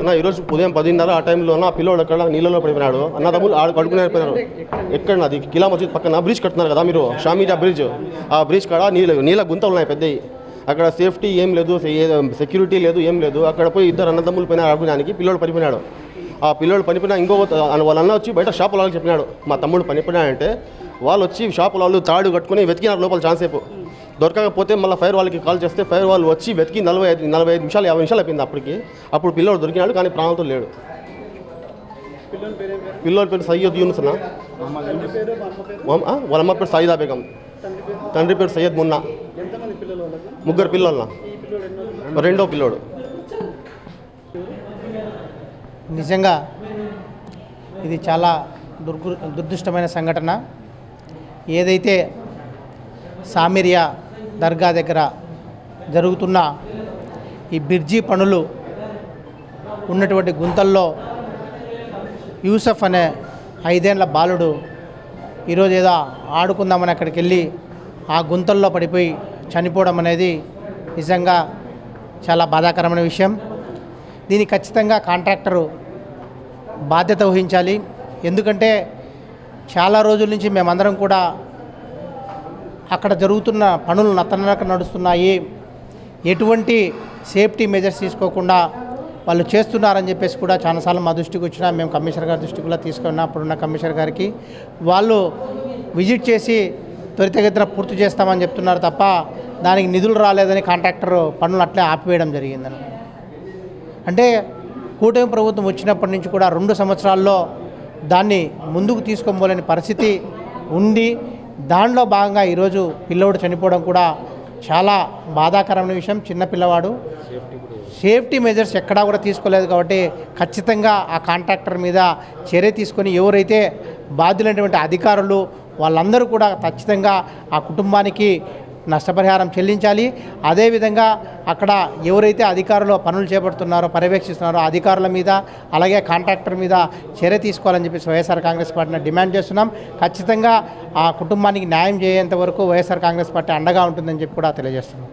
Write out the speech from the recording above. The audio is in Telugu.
అన్న ఈరోజు ఉదయం 10:30 ఆ టైంలో ఆ పిల్లోడు అక్కడ నీళ్ళలో పడిపోయినాడు. అన్నదమ్ములు ఆడు కడుకునే అయిపోయినారు. ఎక్కడ అది కిలా మసీద్ పక్కన బ్రిడ్జ్ కడుతున్నారు కదా మీరు, షామీజా బ్రిడ్జ్. ఆ బ్రిడ్జ్ కాడ నీళ్ళ గుంతలు ఉన్నాయి పెద్దవి. అక్కడ సేఫ్టీ ఏం లేదు, సెక్యూరిటీ లేదు, ఏం లేదు. అక్కడ పోయి ఇద్దరు అన్నదమ్ములు పోయినా అడుగుడానికి పిల్లోడు పడిపోయినాడు. ఆ పిల్లోడు పనిపోయినా వాళ్ళ అన్న వచ్చి బయట షాపు వాళ్ళకి చెప్పినాడు మా తమ్ముడు పనిపోయినాడంటే. వాళ్ళు వచ్చి షాపు వాళ్ళు తాడు కట్టుకుని వెతికినారు లోపల ఛాన్స్ సేపు. దొరకకపోతే మళ్ళీ ఫైర్ వాళ్ళకి కాల్ చేస్తే ఫైర్ వాళ్ళు వచ్చి వెతికి 45 నిమిషాలు 50 నిమిషాలు అయిపోయింది అప్పటికి. అప్పుడు పిల్లోడు దొరికినాడు కానీ ప్రాణంతో లేడు. పిల్లోడి పేరు సయ్యద్ యూనుస్ అన్న. వాళ్ళ అమ్మ పేరు సయీదా బేగం, తండ్రి పేరు సయ్యద్ మున్నా. ముగ్గురు పిల్లల, రెండో పిల్లోడు. నిజంగా ఇది చాలా దురదృష్టమైన సంఘటన. ఏదైతే సామిరియా దర్గా దగ్గర జరుగుతున్న ఈ బ్రిడ్జి పనులు ఉన్నటువంటి గుంతల్లో యూసఫ్ అనే 5 ఏళ్ల బాలుడు ఈరోజు ఏదో ఆడుకుందామని అక్కడికి వెళ్ళి ఆ గుంతల్లో పడిపోయి చనిపోవడం అనేది నిజంగా చాలా బాధాకరమైన విషయం. దీనికి ఖచ్చితంగా కాంట్రాక్టరు బాధ్యత వహించాలి. ఎందుకంటే చాలా రోజుల నుంచి మేమందరం కూడా అక్కడ జరుగుతున్న పనులు నత్తనడక నడుస్తున్నాయి, ఎటువంటి సేఫ్టీ మెజర్స్ తీసుకోకుండా వాళ్ళు చేస్తున్నారని చెప్పేసి కూడా చాలాసార్లు మా దృష్టికి వచ్చినా మేము కమిషనర్ గారి దృష్టికి కూడా తీసుకున్నా. అప్పుడున్న కమిషనర్ గారికి వాళ్ళు విజిట్ చేసి త్వరితగతిన పూర్తి చేస్తామని చెప్తున్నారు తప్ప దానికి నిధులు రాలేదని కాంట్రాక్టర్ పనులు అట్లే ఆపివేయడం జరిగిందని. అంటే కూటమి ప్రభుత్వం వచ్చినప్పటి నుంచి కూడా 2 సంవత్సరాల్లో దాన్ని ముందుకు తీసుకోబోలేని పరిస్థితి ఉంది. దానిలో భాగంగా ఈరోజు పిల్లోడు చనిపోవడం కూడా చాలా బాధాకరమైన విషయం. చిన్న పిల్లవాడు, సేఫ్టీ మెజర్స్ ఎక్కడా కూడా తీసుకోలేదు కాబట్టి ఖచ్చితంగా ఆ కాంట్రాక్టర్ మీద చర్య తీసుకొని ఎవరైతే బాధ్యులైనటువంటి అధికారులు వాళ్ళందరూ కూడా ఖచ్చితంగా ఆ కుటుంబానికి నష్టపరిహారం చెల్లించాలి. అదేవిధంగా అక్కడ ఎవరైతే అధికారులు పనులు చేపడుతున్నారో పర్యవేక్షిస్తున్నారో అధికారుల మీద అలాగే కాంట్రాక్టర్ మీద చర్య తీసుకోవాలని చెప్పి వైఎస్ఆర్ కాంగ్రెస్ పార్టీని డిమాండ్ చేస్తున్నాం. ఖచ్చితంగా ఆ కుటుంబానికి న్యాయం చేయేంత వరకు వైఎస్ఆర్ కాంగ్రెస్ పార్టీ అండగా ఉంటుందని చెప్పి కూడా తెలియజేస్తున్నాం.